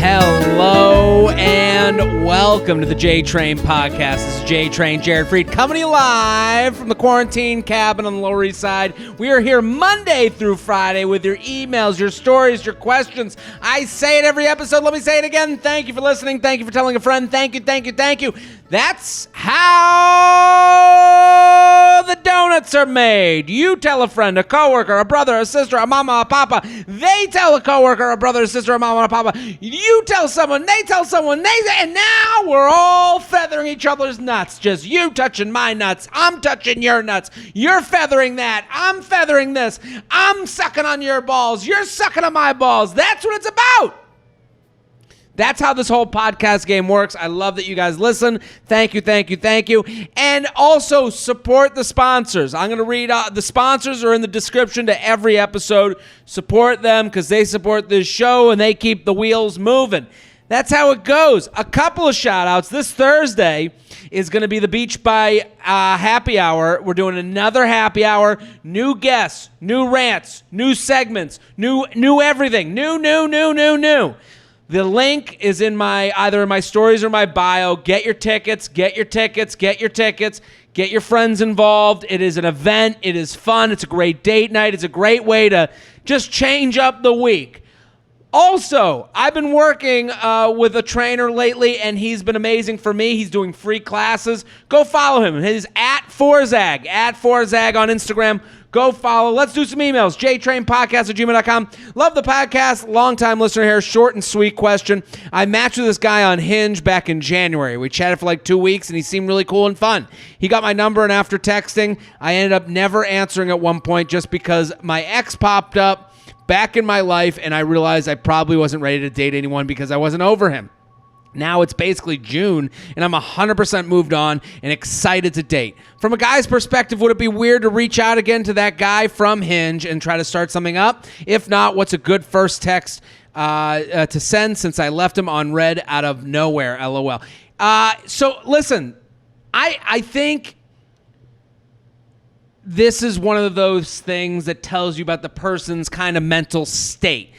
Hello and welcome to the JTrain Podcast. This is JTrain, Jared Freid, coming to you live from the quarantine cabin on the Lower East Side. We are here Monday through Friday with your emails, your stories, your questions. I say it every episode. Let me say it again. Thank you for listening. Thank you for telling a friend. Thank you, thank you, thank you. That's how the donuts are made. You tell a friend, a coworker, a brother, a sister, a mama, a papa. They tell a coworker, a brother, a sister, a mama, a papa. You tell someone, they tell someone, and now we're all feathering each other's nuts. Just you touching my nuts. I'm touching your nuts. You're feathering that. I'm feathering this. I'm sucking on your balls. You're sucking on my balls. That's what it's about. That's how this whole podcast game works. I love that you guys listen. Thank you, thank you, thank you. And also support the sponsors. I'm going to read the sponsors are in the description to every episode. Support them because they support this show and they keep the wheels moving. That's how it goes. A couple of shout outs. This Thursday is going to be the Beach by Happy Hour. We're doing another happy hour. New guests, new rants, new segments, new everything. New. The link is in either in my stories or my bio. Get your tickets. Get your friends involved. It is an event. It is fun. It's a great date night. It's a great way to just change up the week. Also, I've been working with a trainer lately, and he's been amazing for me. He's doing free classes. Go follow him. He's at Forzag on Instagram. Go follow. Let's do some emails. JTrainPodcast@gmail.com. Love the podcast. Long-time listener here. Short and sweet question. I matched with this guy on Hinge back in January. We chatted for like 2 weeks, and he seemed really cool and fun. He got my number, and after texting, I ended up never answering at one point just because my ex popped up back in my life, and I realized I probably wasn't ready to date anyone because I wasn't over him. Now it's basically June, and I'm 100% moved on and excited to date. From a guy's perspective, would it be weird to reach out again to that guy from Hinge and try to start something up? If not, what's a good first text to send since I left him on red out of nowhere, LOL. So listen, I think this is one of those things that tells you about the person's kind of mental state.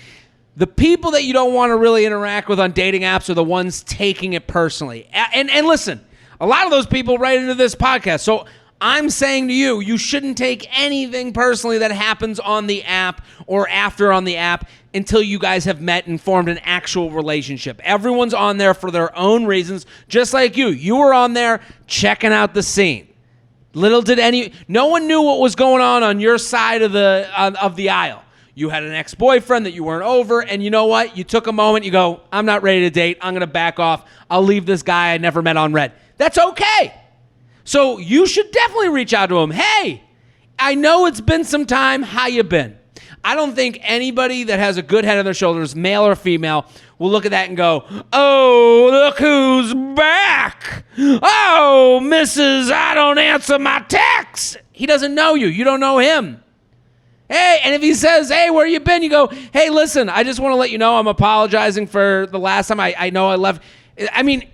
The people that you don't want to really interact with on dating apps are the ones taking it personally. And listen, a lot of those people write into this podcast. So I'm saying to you, you shouldn't take anything personally that happens on the app or after on the app until you guys have met and formed an actual relationship. Everyone's on there for their own reasons, just like you. You were on there checking out the scene. No one knew what was going on your side of the aisle. You had an ex-boyfriend that you weren't over, and you know what? You took a moment, you go, I'm not ready to date, I'm going to back off, I'll leave this guy I never met on red. That's okay. So you should definitely reach out to him. Hey, I know it's been some time, how you been? I don't think anybody that has a good head on their shoulders, male or female, will look at that and go, oh, look who's back. Oh, Mrs. I don't answer my texts. He doesn't know you. You don't know him. Hey, and if he says, hey, where you been? You go, hey, listen, I just want to let you know I'm apologizing for the last time I know I left. I mean,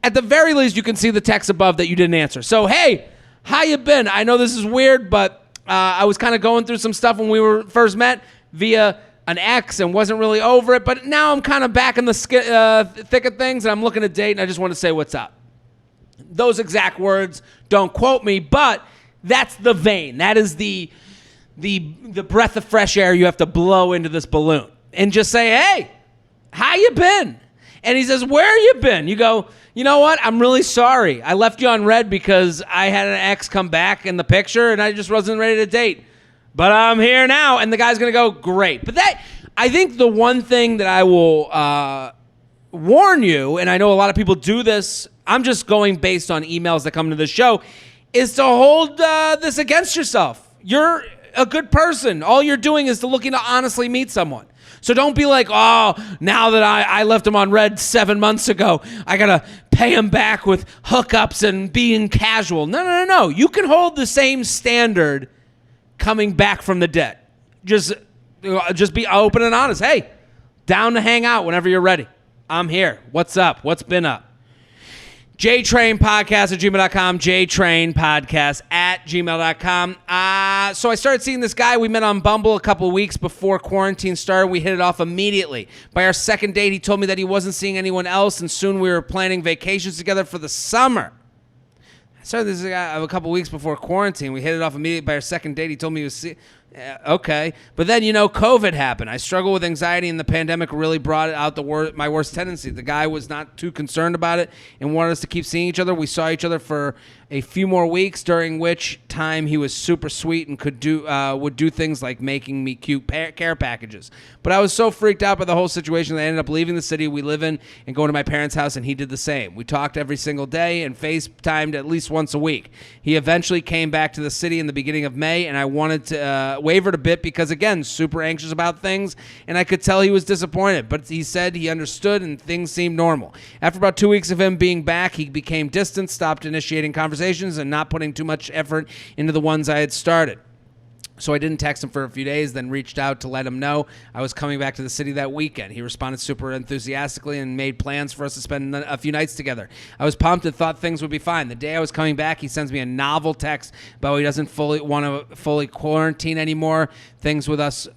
at the very least, you can see the text above that you didn't answer. So, hey, how you been? I know this is weird, but I was kind of going through some stuff when we were first met via an ex and wasn't really over it. But now I'm kind of back in the thick of things, and I'm looking to date, and I just want to say what's up. Those exact words, don't quote me, but that's the vein. That is the breath of fresh air you have to blow into this balloon and just say, hey, how you been? And he says, where you been? You go, you know what? I'm really sorry. I left you on red because I had an ex come back in the picture and I just wasn't ready to date. But I'm here now. And the guy's going to go, great. But I think the one thing that I will warn you, and I know a lot of people do this, I'm just going based on emails that come to the show, is to hold this against yourself. You're a good person. All you're doing is looking to honestly meet someone. So don't be like, oh, now that I left him on red 7 months ago, I got to pay him back with hookups and being casual. No. You can hold the same standard coming back from the dead. Just be open and honest. Hey, down to hang out whenever you're ready. I'm here. What's up? What's been up? JTrain Podcast at gmail.com, JTrain Podcast at gmail.com. So I started seeing this guy. We met on Bumble a couple weeks before quarantine started. We hit it off immediately. By our second date, he told me that he wasn't seeing anyone else, and soon we were planning vacations together for the summer. I started this guy a couple weeks before quarantine. We hit it off immediately. By our second date, he told me he was okay. But then, COVID happened. I struggle with anxiety, and the pandemic really brought out my worst tendency. The guy was not too concerned about it and wanted us to keep seeing each other. We saw each other for a few more weeks, during which time he was super sweet and would do things like making me cute care packages. But I was so freaked out by the whole situation that I ended up leaving the city we live in and going to my parents' house, and he did the same. We talked every single day and FaceTimed at least once a week. He eventually came back to the city in the beginning of May, and I wanted to wavered a bit because, again, super anxious about things, and I could tell he was disappointed. But he said he understood, and things seemed normal. After about 2 weeks of him being back, he became distant, stopped initiating conversations, and not putting too much effort into the ones I had started. So I didn't text him for a few days, then reached out to let him know I was coming back to the city that weekend. He responded super enthusiastically and made plans for us to spend a few nights together. I was pumped and thought things would be fine. The day I was coming back, he sends me a novel text about how he doesn't want to fully quarantine anymore. Things with us...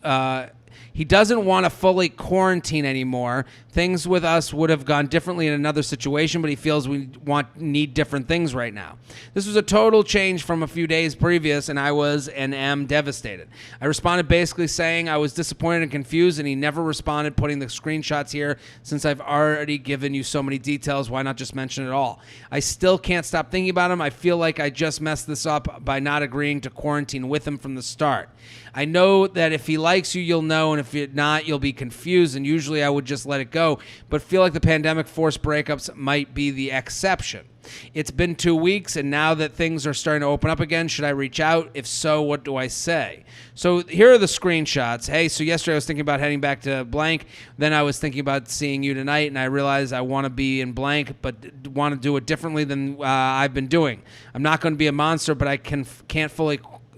He doesn't want to fully quarantine anymore. Things with us would have gone differently in another situation, but he feels we need different things right now. This was a total change from a few days previous, and I was and am devastated. I responded basically saying I was disappointed and confused, and he never responded, putting the screenshots here. Since I've already given you so many details, why not just mention it all? I still can't stop thinking about him. I feel like I just messed this up by not agreeing to quarantine with him from the start. I know that if he likes you, you'll know, and if not, you'll be confused, and usually I would just let it go, but feel like the pandemic forced breakups might be the exception. It's been 2 weeks, and now that things are starting to open up again, should I reach out? If so, what do I say? So here are the screenshots. Hey, so yesterday I was thinking about heading back to blank, then I was thinking about seeing you tonight, and I realized I want to be in blank, but want to do it differently than I've been doing. I'm not going to be a monster, but I can't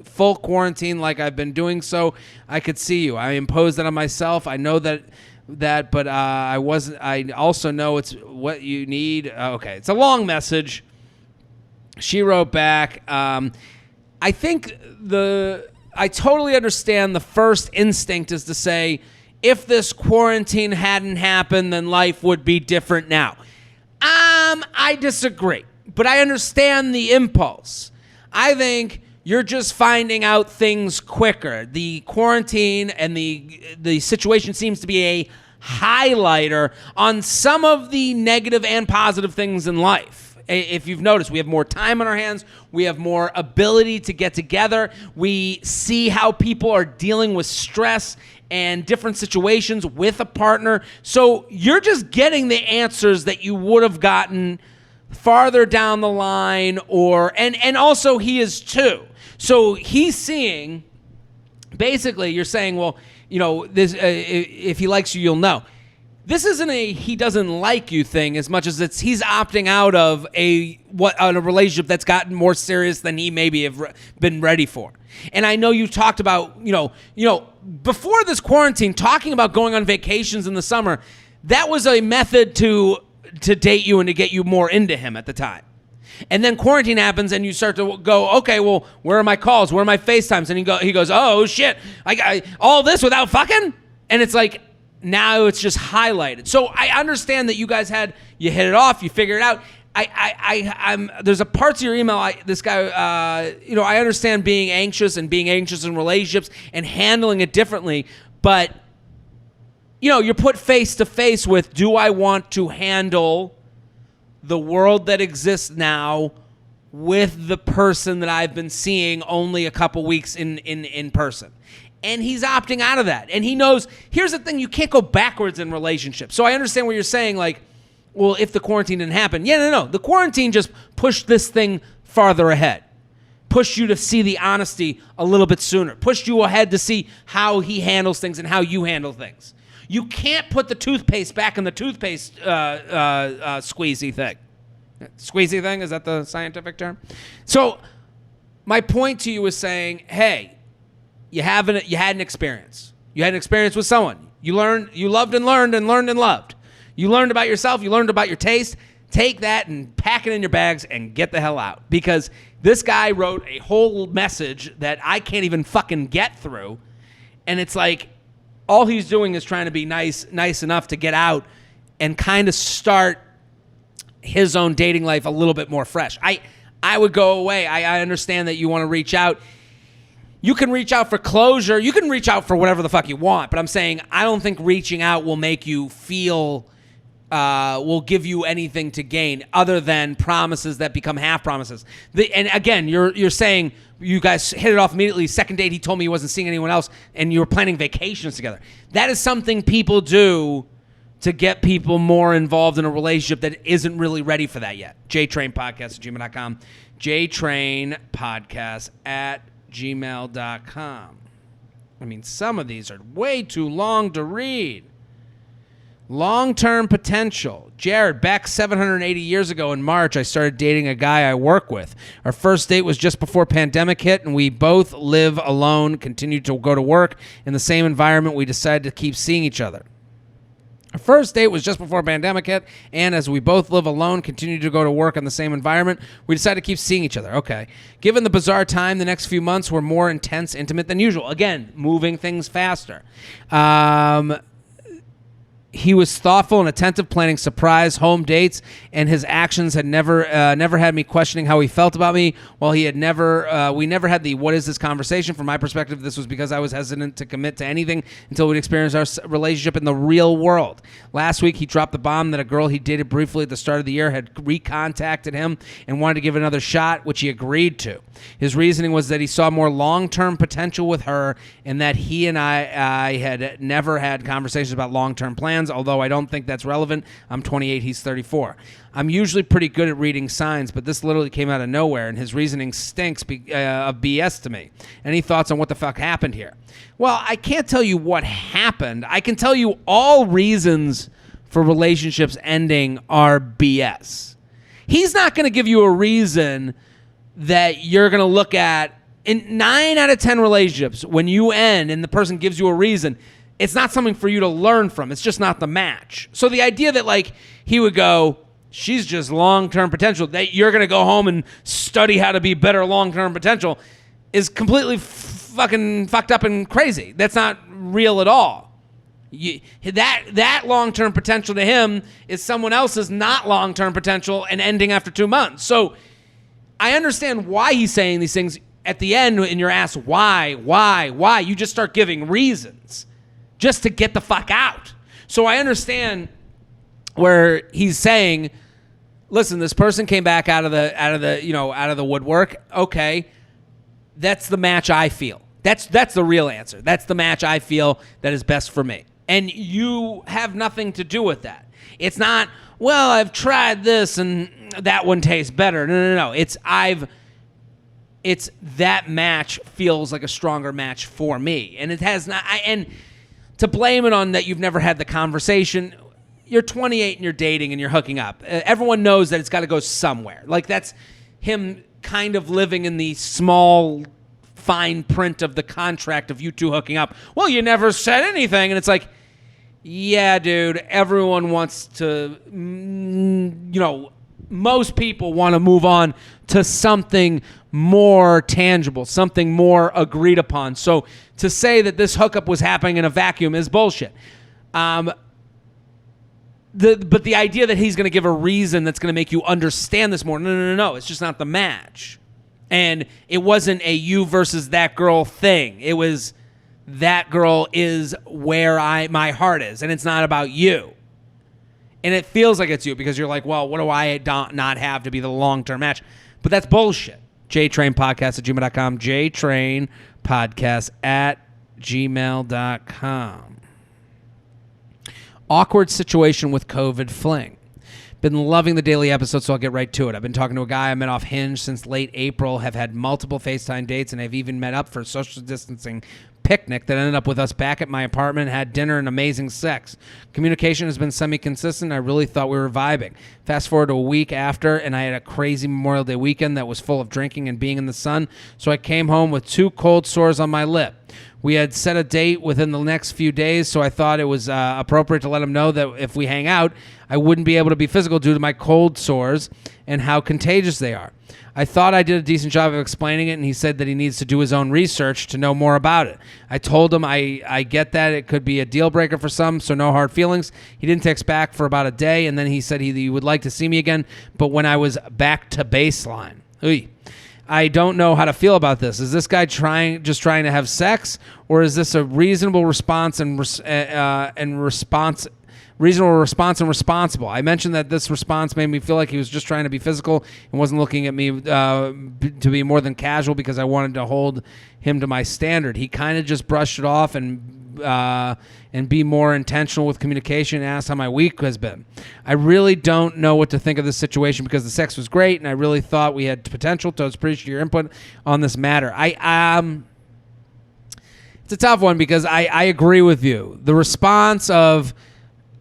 full quarantine like I've been doing, so I could see you. I imposed that on myself. I know that, but I also know it's what you need. Okay, it's a long message. She wrote back, I think I totally understand the first instinct is to say, if this quarantine hadn't happened, then life would be different now. I disagree, but I understand the impulse. I think you're just finding out things quicker. The quarantine and the situation seems to be a highlighter on some of the negative and positive things in life. If you've noticed, we have more time on our hands. We have more ability to get together. We see how people are dealing with stress and different situations with a partner. So you're just getting the answers that you would have gotten farther down the line, and also he is too. So he's seeing, basically, you're saying, well, this if he likes you, you'll know. This isn't a he doesn't like you thing as much as it's he's opting out of a relationship that's gotten more serious than he maybe have been ready for. And I know you talked about, before this quarantine, talking about going on vacations in the summer. That was a method to date you and to get you more into him at the time. And then quarantine happens, and you start to go, okay, well, where are my calls? Where are my FaceTimes? And he goes, oh, shit, I got all this without fucking? And it's like, now it's just highlighted. So I understand that you guys you hit it off, you figure it out. I'm there's a parts of your email, I understand being anxious in relationships and handling it differently, but, you're put face to face with, do I want to handle the world that exists now with the person that I've been seeing only a couple weeks in person? And he's opting out of that. And he knows, here's the thing, you can't go backwards in relationships. So I understand what you're saying, like, well, if the quarantine didn't happen. Yeah, no. The quarantine just pushed this thing farther ahead. Pushed you to see the honesty a little bit sooner. Pushed you ahead to see how he handles things and how you handle things. You can't put the toothpaste back in the toothpaste squeezy thing. Squeezy thing, is that the scientific term? So my point to you is saying, hey, you had an experience. You had an experience with someone. You loved and learned and learned and loved. You learned about yourself. You learned about your taste. take that and pack it in your bags and get the hell out. Because this guy wrote a whole message that I can't even fucking get through. And it's like, all he's doing is trying to be nice enough to get out and kind of start his own dating life a little bit more fresh. I would go away. I understand that you want to reach out. You can reach out for closure. You can reach out for whatever the fuck you want. But I'm saying I don't think reaching out will make you feel, will give you anything to gain other than promises that become half promises. And again, you're saying you guys hit it off immediately. Second date, he told me he wasn't seeing anyone else, and you were planning vacations together. That is something people do to get people more involved in a relationship that isn't really ready for that yet. JTrain Podcast at gmail.com. JTrain Podcast at gmail.com. I mean, some of these are way too long to read. Long-term potential. Jared, back 780 years ago in March, I started dating a guy I work with. Our first date was just before pandemic hit, and we both live alone, continued to go to work in the same environment. We decided to keep seeing each other. Our first date was just before pandemic hit, and as we both live alone, continue to go to work in the same environment, we decided to keep seeing each other. Okay. Given the bizarre time, the next few months were more intense, intimate than usual. Again, moving things faster. He was thoughtful and attentive, planning surprise home dates, and his actions had never had me questioning how he felt about me. While we never had the "what is this" conversation. From my perspective, this was because I was hesitant to commit to anything until we'd experience our relationship in the real world. Last week, he dropped the bomb that a girl he dated briefly at the start of the year had recontacted him and wanted to give it another shot, which he agreed to. His reasoning was that he saw more long-term potential with her, and that he and I had never had conversations about long-term plans. Although I don't think that's relevant. I'm 28, he's 34. I'm usually pretty good at reading signs, but this literally came out of nowhere, and his reasoning stinks of BS to me. Any thoughts on what the fuck happened here? Well, I can't tell you what happened. I can tell you all reasons for relationships ending are BS. He's not going to give you a reason that you're going to look at. In 9 out of 10 relationships, when you end and the person gives you a reason, it's not something for you to learn from. It's just not the match. So the idea that, like, he would go, she's just long-term potential, that you're going to go home and study how to be better long-term potential is completely fucking fucked up and crazy. That's not real at all. That long-term potential to him is someone else's not long-term potential and ending after 2 months. So I understand why he's saying these things. At the end, and you're asked why, you just start giving reasons just to get the fuck out. So I understand where he's saying, listen, this person came back out of the woodwork. Okay, that's the match I feel. That's the real answer. That's the match I feel that is best for me. And you have nothing to do with that. It's not, well, I've tried this and that one tastes better. No. It's that match feels like a stronger match for me. And it has not, and to blame it on that you've never had the conversation, you're 28 and you're dating and you're hooking up. Everyone knows that it's got to go somewhere. Like, that's him kind of living in the small fine print of the contract of you two hooking up. Well, you never said anything. And it's like, yeah, dude, everyone wants to, most people want to move on to something more tangible, something more agreed upon. So to say that this hookup was happening in a vacuum is bullshit. But the idea that he's going to give a reason that's going to make you understand this more, no. It's just not the match. And it wasn't a you versus that girl thing. It was that girl is where my heart is, and it's not about you. And it feels like it's you because you're like, well, what do I not have to be the long-term match? But that's bullshit. JTrain Podcast at gmail.com. JTrain Podcast at gmail.com. Awkward situation with COVID fling. Been loving the daily episode, so I'll get right to it. I've been talking to a guy I met off Hinge since late April, have had multiple FaceTime dates, and have even met up for social distancing picnic that ended up with us back at my apartment, had dinner and amazing sex. Communication has been semi-consistent. I really thought we were vibing. Fast forward to a week after, and I had a crazy Memorial Day weekend that was full of drinking and being in the sun, so I came home with 2 cold sores on my lip. We had set a date within the next few days, so I thought it was appropriate to let him know that if we hang out, I wouldn't be able to be physical due to my cold sores and how contagious they are. I thought I did a decent job of explaining it, and he said that he needs to do his own research to know more about it. I told him I get that it could be a deal breaker for some, so no hard feelings. He didn't text back for about a day, and then he said he would like to see me again, but when I was back to baseline. Oy. I don't know how to feel about this. Is this guy just trying to have sex, or is this a reasonable response and responsible? I mentioned that this response made me feel like he was just trying to be physical and wasn't looking at me to be more than casual because I wanted to hold him to my standard. He kind of just brushed it off and be more intentional with communication and asked how my week has been. I really don't know what to think of this situation because the sex was great and I really thought we had potential, so I appreciate your input on this matter. It's a tough one because I agree with you. The response of,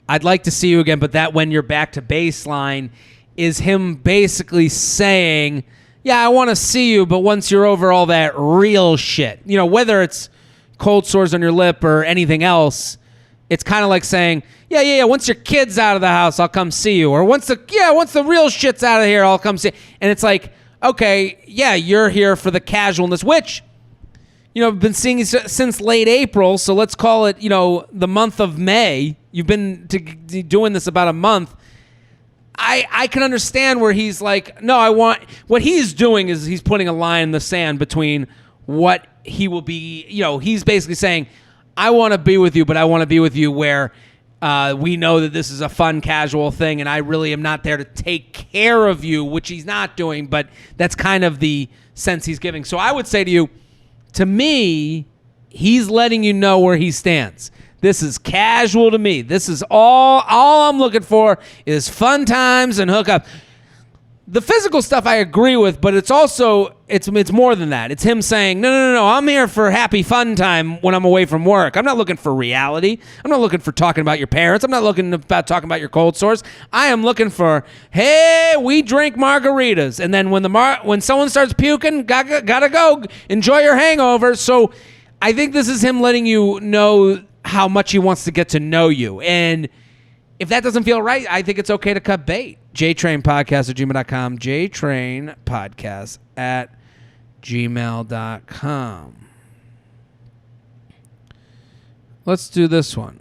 I'd like to see you again, but that when you're back to baseline is him basically saying, yeah, I want to see you, but once you're over all that real shit, whether it's cold sores on your lip or anything else, it's kind of like saying, yeah, once your kid's out of the house, I'll come see you. Or once the real shit's out of here, I'll come see you. And it's like, okay, yeah, you're here for the casualness, which, I've been seeing you since late April, so let's call it, the month of May. You've been doing this about a month. I can understand where he's like, no, what he's doing is he's putting a line in the sand between what he will be, he's basically saying, I want to be with you, but I want to be with you where we know that this is a fun, casual thing, and I really am not there to take care of you, which he's not doing, but that's kind of the sense he's giving. So I would say to you, to me, he's letting you know where he stands. This is casual to me. This is all I'm looking for is fun times and hookup. The physical stuff I agree with, but it's also, it's more than that. It's him saying, no, I'm here for happy fun time when I'm away from work. I'm not looking for reality. I'm not looking for talking about your parents. I'm not looking about talking about your cold sores. I am looking for, hey, we drink margaritas. And then when someone starts puking, gotta go. Enjoy your hangover. So I think this is him letting you know how much he wants to get to know you. And if that doesn't feel right, I think it's okay to cut bait. JTrain Podcast at gmail.com. JTrain Podcast at gmail.com. Let's do this one.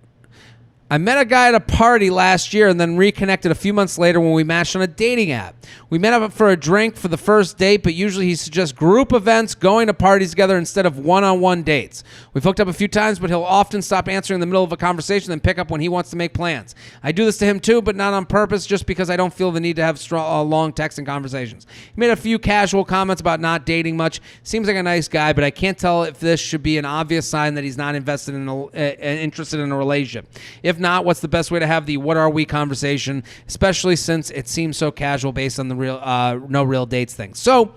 I met a guy at a party last year and then reconnected a few months later when we matched on a dating app. We met up for a drink for the first date, but usually he suggests group events, going to parties together instead of one-on-one dates. We've hooked up a few times, but he'll often stop answering in the middle of a conversation and pick up when he wants to make plans. I do this to him too, but not on purpose, just because I don't feel the need to have long texting conversations. He made a few casual comments about not dating much. Seems like a nice guy, but I can't tell if this should be an obvious sign that he's not interested in a relationship. If not, what's the best way to have the what are we conversation, especially since it seems so casual based on the real no real dates thing. So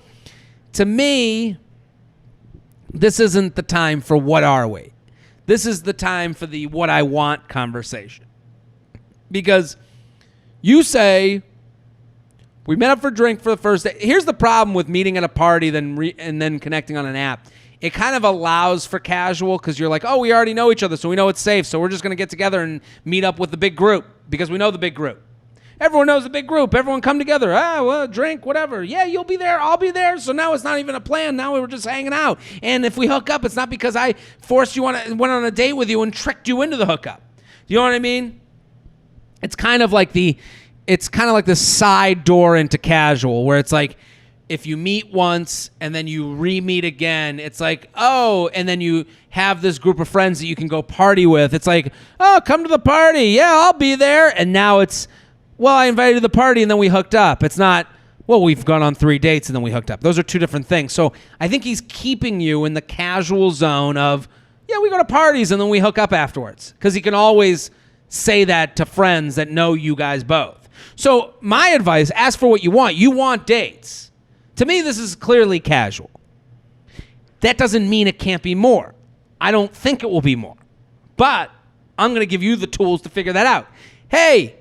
to me, this isn't the time for what are we. This is the time for the what I want conversation. Because you say, we met up for a drink for the first day. Here's the problem with meeting at a party and then connecting on an app. It kind of allows for casual because you're like, oh, we already know each other, so we know it's safe. So we're just going to get together and meet up with the big group because we know the big group. Everyone knows the big group. Everyone come together. Well, drink, whatever. Yeah, you'll be there. I'll be there. So now it's not even a plan. Now we're just hanging out. And if we hook up, it's not because I forced you went on a date with you and tricked you into the hookup. You know what I mean? It's kind of like the side door into casual where it's like, if you meet once and then you re-meet again, it's like, oh, and then you have this group of friends that you can go party with. It's like, oh, come to the party. Yeah, I'll be there. And now it's, well, I invited you to the party and then we hooked up. It's not, well, we've gone on 3 dates and then we hooked up. Those are two different things. So I think he's keeping you in the casual zone of, yeah, we go to parties and then we hook up afterwards. Because he can always say that to friends that know you guys both. So my advice, ask for what you want. You want dates. To me, this is clearly casual. That doesn't mean it can't be more. I don't think it will be more. But I'm going to give you the tools to figure that out. Hey,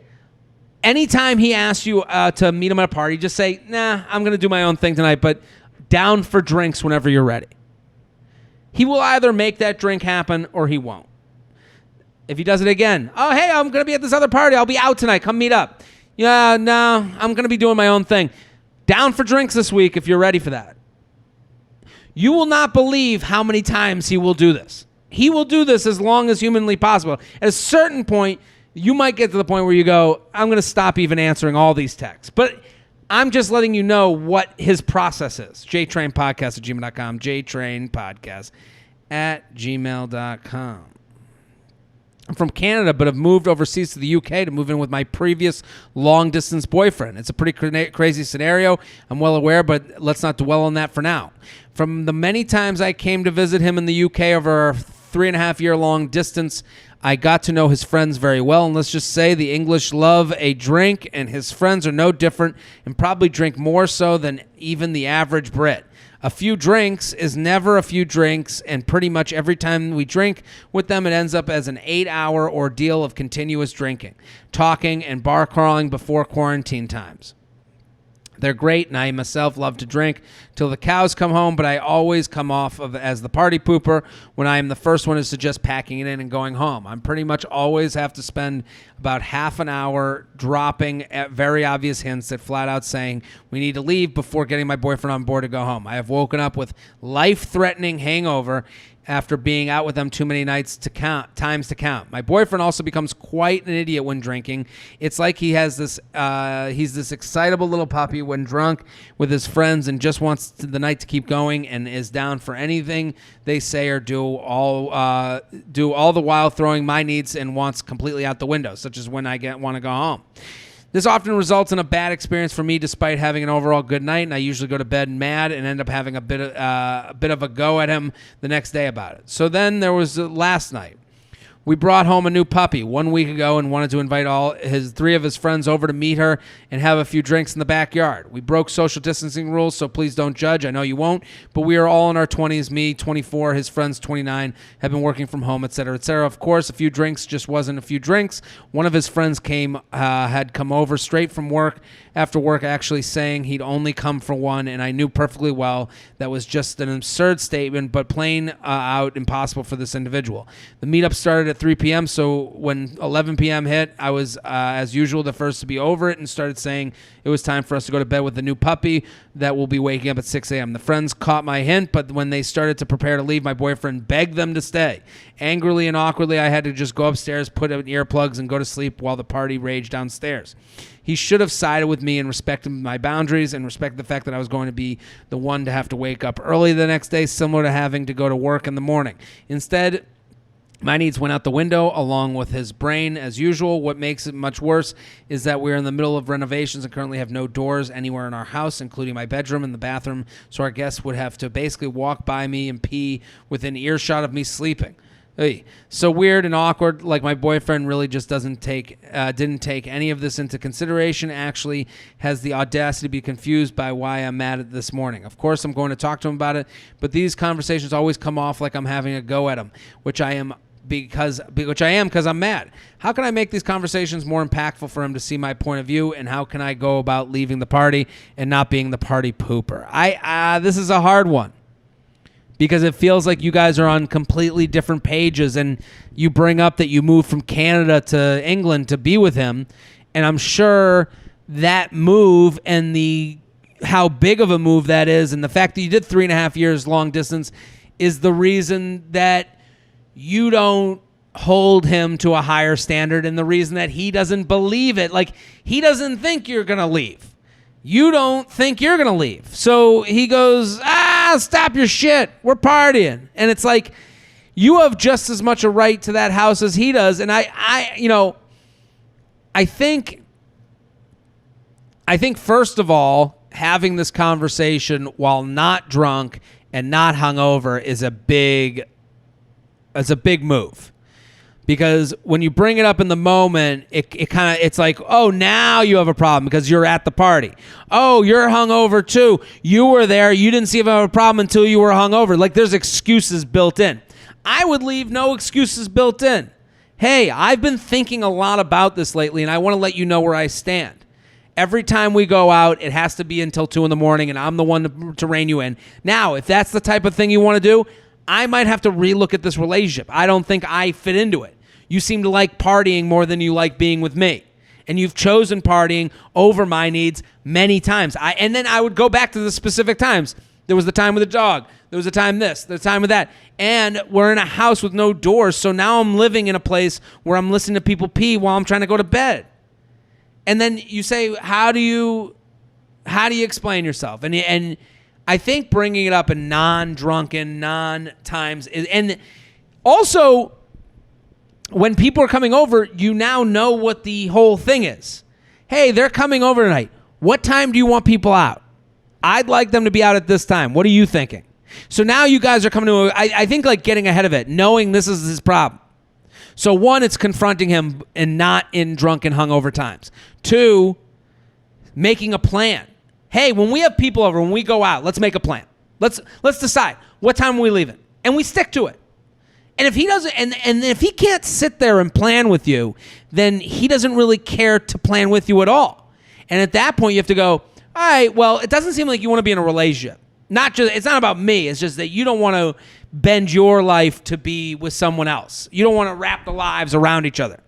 anytime he asks you to meet him at a party, just say, nah, I'm going to do my own thing tonight, but down for drinks whenever you're ready. He will either make that drink happen or he won't. If he does it again, oh, hey, I'm going to be at this other party. I'll be out tonight. Come meet up. Yeah, no, I'm going to be doing my own thing. Down for drinks this week if you're ready for that. You will not believe how many times he will do this. He will do this as long as humanly possible. At a certain point, you might get to the point where you go, I'm going to stop even answering all these texts. But I'm just letting you know what his process is. JTrain Podcast at gmail.com. JTrain Podcast at gmail.com. I'm from Canada, but have moved overseas to the UK to move in with my previous long-distance boyfriend. It's a pretty crazy scenario, I'm well aware, but let's not dwell on that for now. From the many times I came to visit him in the UK over a 3.5-year-long distance, I got to know his friends very well, and let's just say the English love a drink, and his friends are no different and probably drink more so than even the average Brit. A few drinks is never a few drinks, and pretty much every time we drink with them, it ends up as an 8-hour ordeal of continuous drinking, talking, and bar crawling before quarantine times. They're great, and I myself love to drink till the cows come home, but I always come off of as the party pooper when I am the first one to suggest packing it in and going home. I'm pretty much always have to spend about half an hour dropping at very obvious hints that flat out saying we need to leave before getting my boyfriend on board to go home. I have woken up with life-threatening hangover after being out with them too many times to count. My boyfriend also becomes quite an idiot when drinking. It's like he has this, he's this excitable little puppy when drunk with his friends and just wants the night to keep going and is down for anything they say or do all the while throwing my needs and wants completely out the window, such as when I want to go home. This often results in a bad experience for me despite having an overall good night, and I usually go to bed mad and end up having a bit of a go at him the next day about it. So then there was last night. We brought home a new puppy 1 week ago and wanted to invite three of his friends over to meet her and have a few drinks in the backyard. We broke social distancing rules, so please don't judge. I know you won't, but we are all in our 20s, me 24, his friends 29, have been working from home, etc., etc. Of course, a few drinks just wasn't a few drinks. One of his friends had come over straight from work, after work actually saying he'd only come for one, and I knew perfectly well that was just an absurd statement, but plain out impossible for this individual. The meetup started at 3 p.m., so when 11 p.m. hit, I was, as usual, the first to be over it and started saying it was time for us to go to bed with the new puppy that will be waking up at 6 a.m. The friends caught my hint, but when they started to prepare to leave, my boyfriend begged them to stay. Angrily and awkwardly, I had to just go upstairs, put in earplugs, and go to sleep while the party raged downstairs. He should have sided with me and respected my boundaries and respected the fact that I was going to be the one to have to wake up early the next day, similar to having to go to work in the morning. Instead, my needs went out the window along with his brain as usual. What makes it much worse is that we're in the middle of renovations and currently have no doors anywhere in our house, including my bedroom and the bathroom, so our guests would have to basically walk by me and pee within earshot of me sleeping. Hey, so weird and awkward, like my boyfriend really just didn't take any of this into consideration, actually has the audacity to be confused by why I'm mad at this morning. Of course, I'm going to talk to him about it, but these conversations always come off like I'm having a go at him, which I am because I'm mad. How can I make these conversations more impactful for him to see my point of view, and how can I go about leaving the party and not being the party pooper? This is a hard one. Because it feels like you guys are on completely different pages, and you bring up that you moved from Canada to England to be with him, and I'm sure that move and how big of a move that is, and the fact that you did 3.5 years long distance is the reason that you don't hold him to a higher standard, and the reason that he doesn't believe it. Like, he doesn't think you're going to leave. You don't think you're going to leave. So he goes, stop your shit. We're partying. And it's like, you have just as much a right to that house as he does. And I think first of all, having this conversation while not drunk and not hungover is a big move. Because when you bring it up in the moment, it's like, oh, now you have a problem because you're at the party. Oh, you're hungover too. You were there. You didn't see if I have a problem until you were hungover. Like, there's excuses built in. I would leave no excuses built in. Hey, I've been thinking a lot about this lately, and I want to let you know where I stand. Every time we go out, it has to be until 2 a.m, and I'm the one to rein you in. Now, if that's the type of thing you want to do, I might have to relook at this relationship. I don't think I fit into it. You seem to like partying more than you like being with me. And you've chosen partying over my needs many times. And then I would go back to the specific times. There was the time with the dog. There was the time this, the time with that. And we're in a house with no doors, so now I'm living in a place where I'm listening to people pee while I'm trying to go to bed. And then you say, how do you explain yourself? And I think bringing it up in non-drunken, non-times, and also when people are coming over, you now know what the whole thing is. Hey, they're coming over tonight. What time do you want people out? I'd like them to be out at this time. What are you thinking? So now you guys are coming to, I think like getting ahead of it, knowing this is his problem. So one, it's confronting him and not in drunken hungover times. Two, making a plan. Hey, when we have people over, when we go out, let's make a plan. Let's decide what time are we leaving, and we stick to it. And if he doesn't, and if he can't sit there and plan with you, then he doesn't really care to plan with you at all. And at that point, you have to go, all right, well, it doesn't seem like you want to be in a relationship. It's not about me. It's just that you don't want to bend your life to be with someone else. You don't want to wrap the lives around each other.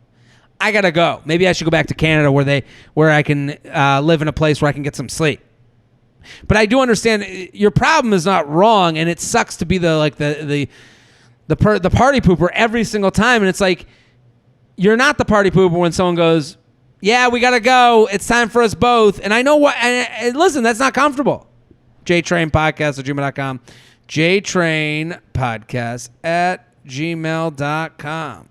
I gotta go. Maybe I should go back to Canada where I can live in a place where I can get some sleep. But I do understand your problem is not wrong, and it sucks to be the party pooper every single time. And it's like, you're not the party pooper when someone goes, yeah, we gotta go. It's time for us both. And I know what. And listen, that's not comfortable. JTrain Podcast at gmail.com. JTrain Podcast at gmail.com.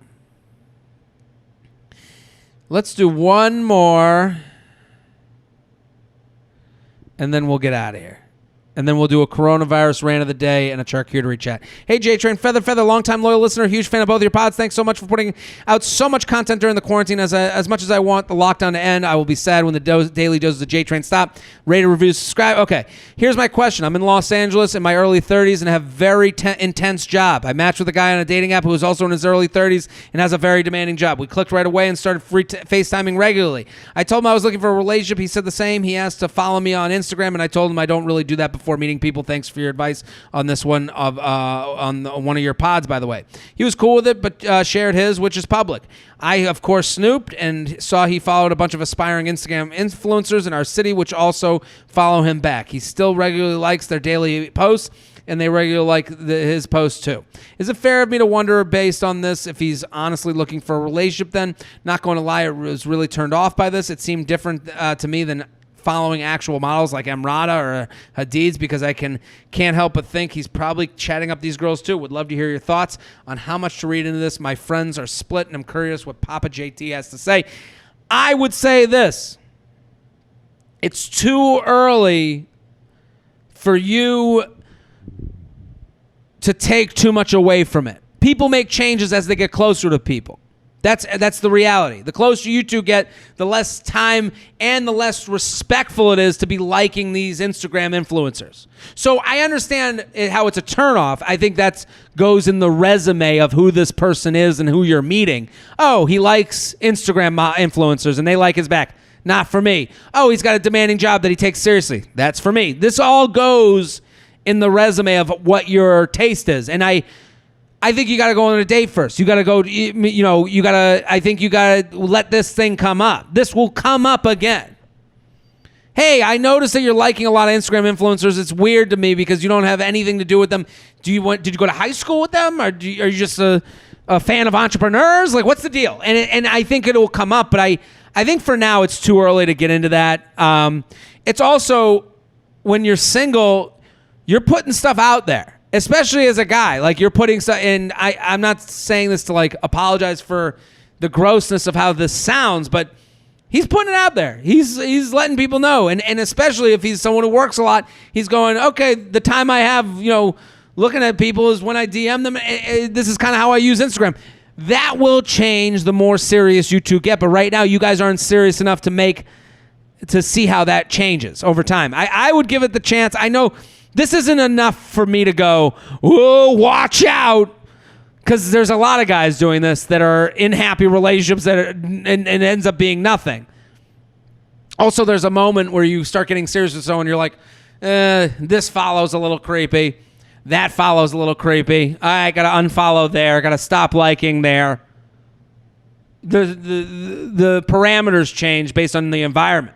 Let's do one more, and then we'll get out of here. And then we'll do a coronavirus rant of the day and a charcuterie chat. Hey, JTrain, Feather, long-time loyal listener, huge fan of both of your pods. Thanks so much for putting out so much content during the quarantine. As much as I want the lockdown to end, I will be sad when the daily doses of JTrain stop. Rate, review, subscribe. Okay, here's my question. I'm in Los Angeles in my early 30s and have a very intense job. I matched with a guy on a dating app who is also in his early 30s and has a very demanding job. We clicked right away and started FaceTiming regularly. I told him I was looking for a relationship. He said the same. He asked to follow me on Instagram, and I told him I don't really do that before meeting people. Thanks for your advice on this one on one of your pods, by the way. He was cool with it, but shared his, which is public. I, of course, snooped and saw he followed a bunch of aspiring Instagram influencers in our city, which also follow him back. He still regularly likes their daily posts, and they regularly like his posts too. Is it fair of me to wonder, based on this, if he's honestly looking for a relationship then? Not going to lie, I was really turned off by this. It seemed different to me than following actual models like Emrata or Hadid's, because I can't help but think he's probably chatting up these girls too. Would love to hear your thoughts on how much to read into this. My friends are split, and I'm curious what Papa JT has to say. I would say this. It's too early for you to take too much away from it. People make changes as they get closer to people. That's the reality. The closer you two get, the less time and the less respectful it is to be liking these Instagram influencers. So I understand how it's a turnoff. I think that goes in the resume of who this person is and who you're meeting. Oh, he likes Instagram influencers and they like his back. Not for me. Oh, he's got a demanding job that he takes seriously. That's for me. This all goes in the resume of what your taste is. And I think you got to go on a date first. You got to go, I think you got to let this thing come up. This will come up again. Hey, I noticed that you're liking a lot of Instagram influencers. It's weird to me because you don't have anything to do with them. Did you go to high school with them? Or are you just a fan of entrepreneurs? Like, what's the deal? And I think it will come up, but I think for now it's too early to get into that. It's also, when you're single, you're putting stuff out there. Especially as a guy, like you're putting stuff in. I'm not saying this to like apologize for the grossness of how this sounds, but he's putting it out there. He's letting people know. And especially if he's someone who works a lot, he's going, okay, the time I have, looking at people is when I DM them. This is kind of how I use Instagram. That will change the more serious you two get. But right now, you guys aren't serious enough to see how that changes over time. I would give it the chance. I know this isn't enough for me to go, whoa, watch out. Because there's a lot of guys doing this that are in happy relationships and ends up being nothing. Also, there's a moment where you start getting serious with someone. You're like, this follows a little creepy. That follows a little creepy. I got to unfollow there. Got to stop liking there. The parameters change based on the environment.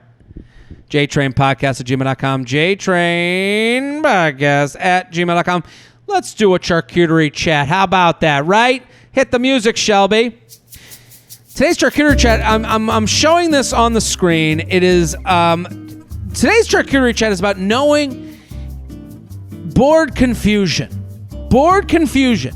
JTrain Podcast at gmail.com. JTrain Podcast at gmail.com. Let's do a charcuterie chat. How about that, right? Hit the music, Shelby. Today's charcuterie chat, I'm showing this on the screen. It is, today's charcuterie chat is about knowing board confusion. Board confusion.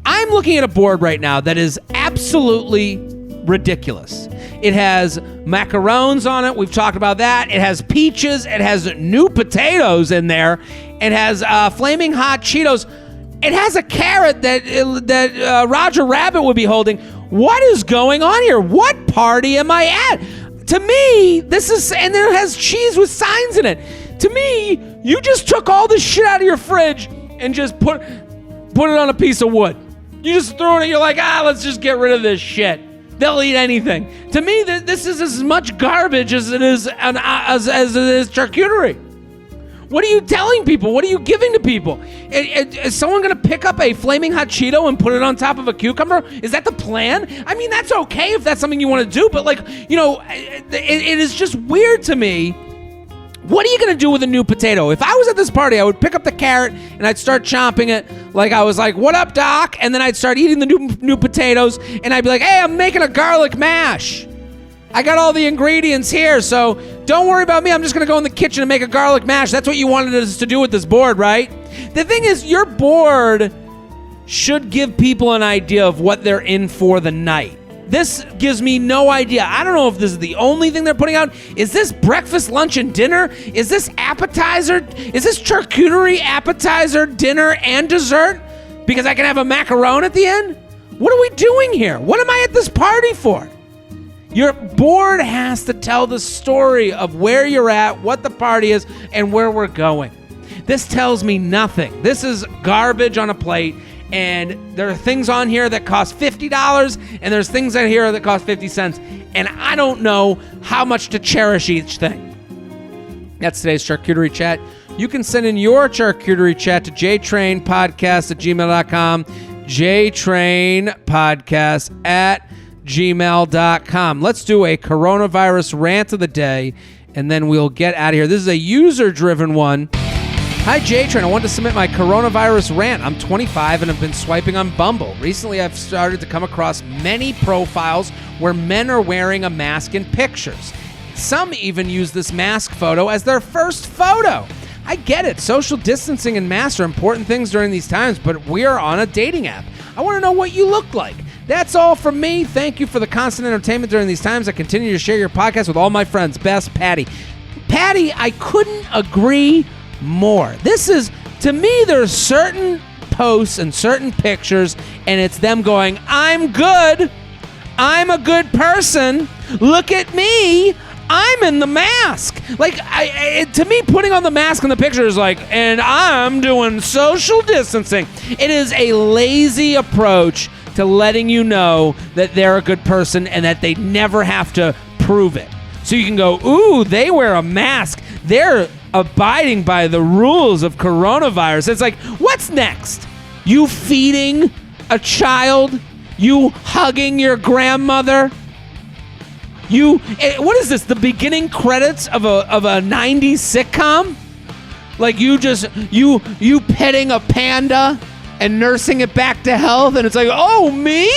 I'm looking at a board right now that is absolutely ridiculous. It has macarons on it. We've talked about that. It has peaches. It has new potatoes in there. It has flaming hot Cheetos. It has a carrot that Roger Rabbit would be holding. What is going on here? What party am I at? To me, this is, and then it has cheese with signs in it. To me, you just took all this shit out of your fridge and just put it on a piece of wood. You just threw it in. You're like, let's just get rid of this shit. They'll eat anything. To me, this is as much garbage as it is as it is charcuterie. What are you telling people? What are you giving to people? Is someone going to pick up a flaming hot Cheeto and put it on top of a cucumber? Is that the plan? I mean, that's okay if that's something you want to do, but it is just weird to me. What are you going to do with a new potato? If I was at this party, I would pick up the carrot and I'd start chomping it like I was like, what up, Doc? And then I'd start eating the new potatoes and I'd be like, hey, I'm making a garlic mash. I got all the ingredients here, so don't worry about me. I'm just going to go in the kitchen and make a garlic mash. That's what you wanted us to do with this board, right? The thing is, your board should give people an idea of what they're in for the night. This gives me no idea. I don't know if this is the only thing they're putting out. Is this breakfast, lunch, and dinner? Is this appetizer? Is this charcuterie, appetizer, dinner, and dessert? Because I can have a macaron at the end? What are we doing here? What am I at this party for? Your board has to tell the story of where you're at, what the party is, and where we're going. This tells me nothing. This is garbage on a plate, and there are things on here that cost $50, and there's things on here that cost 50 cents, and I don't know how much to cherish each thing. That's today's charcuterie chat. You can send in your charcuterie chat to JTrainPodcast at gmail.com, JTrainPodcast at gmail.com. Let's do a coronavirus rant of the day, and then we'll get out of here. This is a user-driven one. Hi, JTrain. I want to submit my coronavirus rant. I'm 25 and have been swiping on Bumble. Recently, I've started to come across many profiles where men are wearing a mask in pictures. Some even use this mask photo as their first photo. I get it. Social distancing and masks are important things during these times, but we are on a dating app. I want to know what you look like. That's all from me. Thank you for the constant entertainment during these times. I continue to share your podcast with all my friends. Best, Patty. Patty, I couldn't agree more. This is, to me, there's certain posts and certain pictures, and it's them going, I'm good. I'm a good person. Look at me. I'm in the mask. Like, to me, putting on the mask in the picture is like, and I'm doing social distancing. It is a lazy approach to letting you know that they're a good person and that they never have to prove it. So you can go, ooh, they wear a mask. They're abiding by the rules of coronavirus. It's like, what's next? You feeding a child? You hugging your grandmother? What is this? The beginning credits of a 90s sitcom? Like you petting a panda and nursing it back to health, and it's like, oh, me?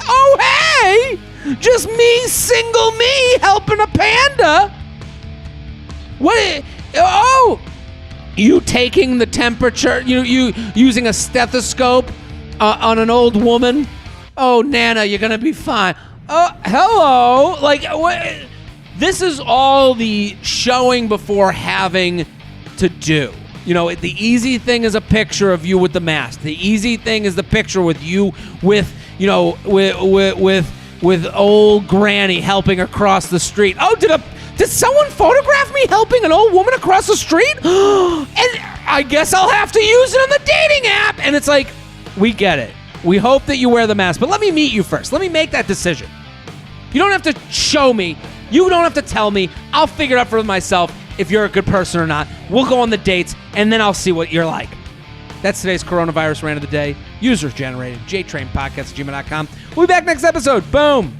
Oh, hey! Just me, single me, helping a panda? What? Oh! You taking the temperature, you using a stethoscope on an old woman? Oh, Nana, you're gonna be fine. Oh, hello! Like, what? This is all the showing before having to do. The easy thing is a picture of you with the mask. The easy thing is the picture with you with old granny helping across the street. Oh, did someone photograph me helping an old woman across the street? And I guess I'll have to use it on the dating app. And it's like, we get it. We hope that you wear the mask, but let me meet you first. Let me make that decision. You don't have to show me. You don't have to tell me. I'll figure it out for myself if you're a good person or not. We'll go on the dates, and then I'll see what you're like. That's today's coronavirus rant of the day. User generated. JTrain Podcast@gmail.com. We'll be back next episode. Boom.